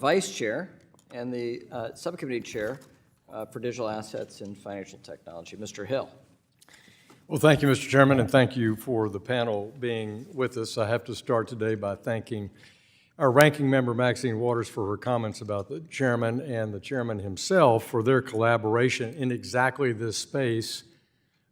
Vice Chair and the Subcommittee Chair for Digital Assets and Financial Technology, Mr. Hill. Well, thank you, Mr. Chairman, and thank you for the panel being with us. I have to start today by thanking our ranking member, Maxine Waters, for her comments about the chairman and the chairman himself for their collaboration in exactly this space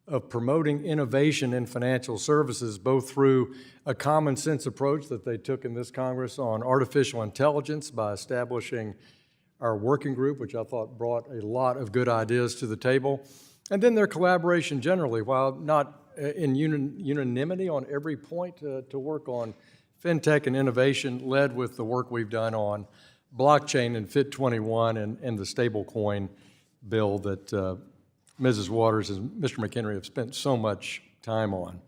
of promoting innovation in financial services, both through a common sense approach that they took in this Congress on artificial intelligence by establishing our working group, which I thought brought a lot of good ideas to the table, and then their collaboration generally, while not in unanimity on every point to work on fintech and innovation, led with the work we've done on blockchain and FIT 21 and the stablecoin bill that Mrs. Waters and Mr. McHenry have spent so much time on.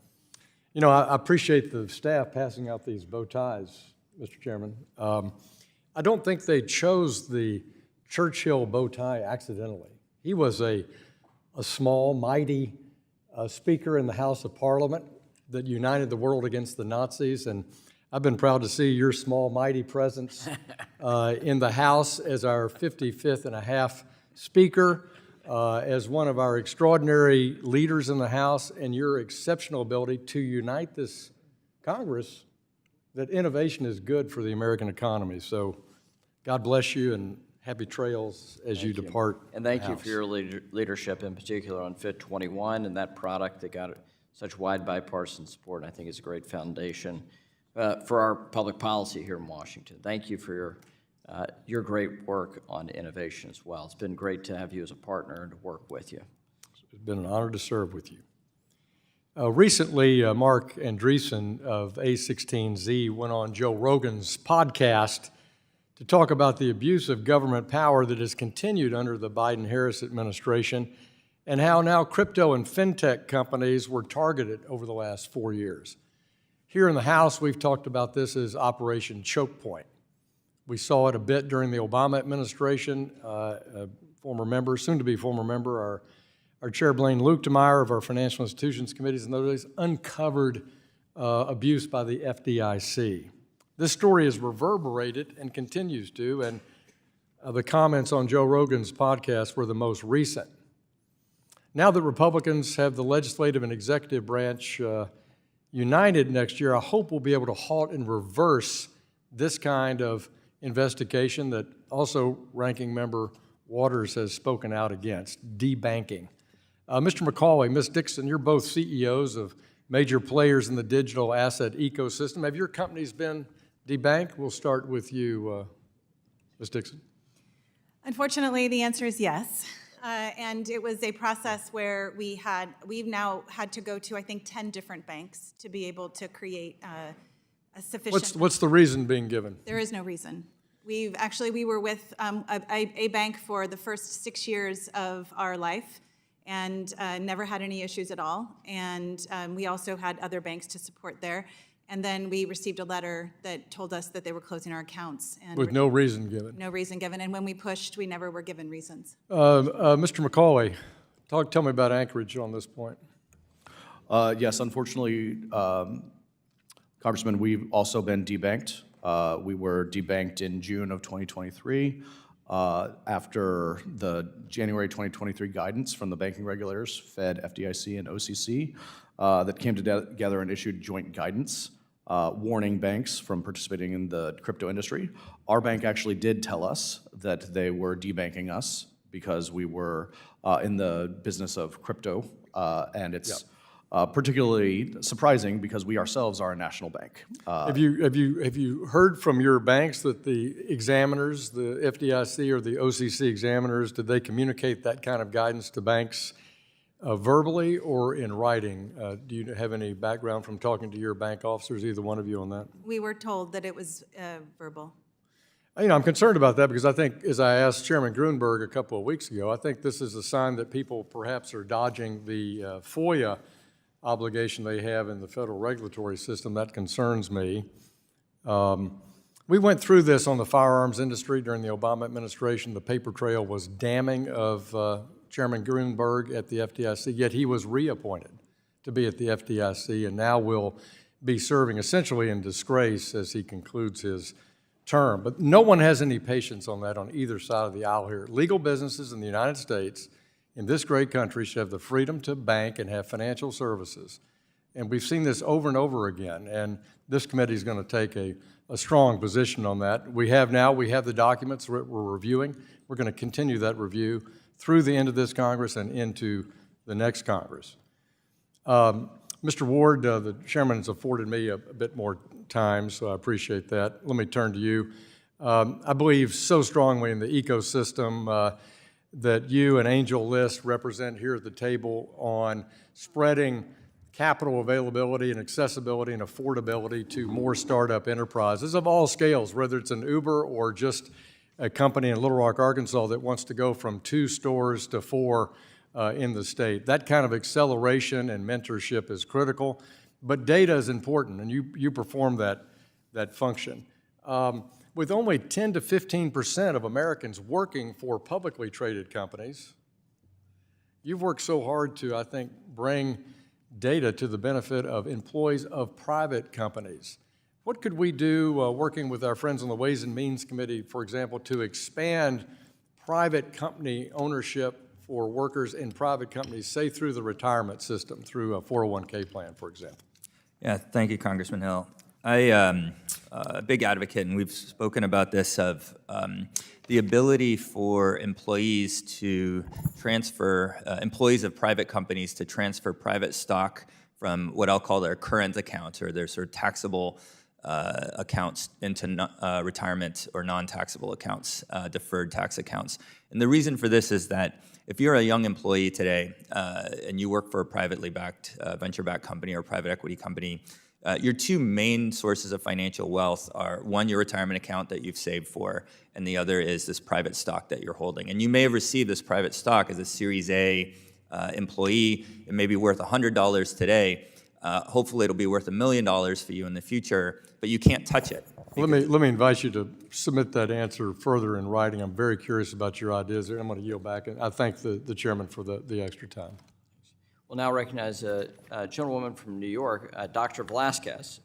You know, I appreciate the staff passing out these bow ties, Mr. Chairman. I don't think they chose the Churchill bow tie accidentally. He was a small, mighty speaker in the House of Parliament that united the world against the Nazis, and I've been proud to see your small, mighty presence in the House as our 55th and a half speaker, as one of our extraordinary leaders in the House, and your exceptional ability to unite this Congress that innovation is good for the American economy. So God bless you and happy trails as you depart. And thank you for your leadership, in particular on FIT 21 and that product that got such wide bipartisan support. I think it's a great foundation for our public policy here in Washington. Thank you for your great work on innovation as well. It's been great to have you as a partner and to work with you. It's been an honor to serve with you. Recently, Mark Andreessen of A16Z went on Joe Rogan's podcast to talk about the abuse of government power that has continued under the Biden-Harris administration and how now crypto and fintech companies were targeted over the last 4 years. Here in the House, we've talked about this as Operation Choke Point. We saw it a bit during the Obama administration. A former member, soon-to-be former member, our Chair Blaine Luetkemeyer of our Financial Institutions Committees and others uncovered abuse by the FDIC. This story has reverberated and continues to, and the comments on Joe Rogan's podcast were the most recent. Now that Republicans have the legislative and executive branch united next year, I hope we'll be able to halt and reverse this kind of investigation that also Ranking Member Waters has spoken out against, debanking. Mr. McCauley, Ms. Dixon, you're both CEOs of major players in the digital asset ecosystem. Have your companies been debanked? We'll start with you, Ms. Dixon. Unfortunately, the answer is yes. And it was a process where we've now had to go to, I think, 10 different banks to be able to create a sufficient. What's the reason being given? There is no reason. We were with a bank for the first 6 years of our life and never had any issues at all. And we also had other banks to support there. And then we received a letter that told us that they were closing our accounts. And with no reason given? No reason given. And when we pushed, we never were given reasons. Mr. McCauley, tell me about Anchorage on this point. Yes, unfortunately, Congressman, we've also been debanked. We were debanked in June of 2023 after the January 2023 guidance from the banking regulators, Fed, FDIC, and OCC, that came together and issued joint guidance warning banks from participating in the crypto industry. Our bank actually did tell us that they were debanking us because we were in the business of crypto, and it's particularly surprising because we ourselves are a national bank. Have you heard from your banks that the examiners, the FDIC or the OCC examiners, did they communicate that kind of guidance to banks verbally or in writing? Do you have any background from talking to your bank officers, either one of you, on that? We were told that it was verbal. You know, I'm concerned about that because I think, as I asked Chairman Grunberg a couple of weeks ago, I think this is a sign that people perhaps are dodging the FOIA obligation they have in the federal regulatory system. That concerns me. We went through this on the firearms industry during the Obama administration. The paper trail was damning of Chairman Grunberg at the FDIC, yet he was reappointed to be at the FDIC and now will be serving essentially in disgrace as he concludes his term. But no one has any patience on that on either side of the aisle here. Legal businesses in the United States, in this great country, should have the freedom to bank and have financial services. And we've seen this over and over again, and this committee is going to take a strong position on that. We have the documents we're reviewing. We're going to continue that review through the end of this Congress and into the next Congress. Mr. Ward, the chairman has afforded me a bit more time, so I appreciate that. Let me turn to you. I believe so strongly in the ecosystem that you and Angel List represent here at the table on spreading capital availability and accessibility and affordability to more startup enterprises of all scales, whether it's an Uber or just a company in Little Rock, Arkansas that wants to go from 2 stores to 4 in the state. That kind of acceleration and mentorship is critical, but data is important, and you perform that function. With only 10 to 15% of Americans working for publicly traded companies, you've worked so hard to, I think, bring data to the benefit of employees of private companies. What could we do, working with our friends on the Ways and Means Committee, for example, to expand private company ownership for workers in private companies, say through the retirement system, through a 401k plan, for example? Yeah, thank you, Congressman Hill. I'm a big advocate, and we've spoken about this, of the ability for employees to transfer, employees of private companies to transfer private stock from what I'll call their current accounts or their sort of taxable accounts into retirement or non-taxable accounts, deferred tax accounts. And the reason for this is that if you're a young employee today and you work for a privately backed, venture-backed company or private equity company, your 2 main sources of financial wealth are, one, your retirement account that you've saved for, and the other is this private stock that you're holding. And you may have received this private stock as a Series A employee. It may be worth $100 today. Hopefully it'll be worth $1 million for you in the future, but you can't touch it. Let me invite you to submit that answer further in writing. I'm very curious about your ideas there. I'm going to yield back, and I thank the chairman for the extra time. We'll now recognize a gentlewoman from New York, Dr. Velasquez.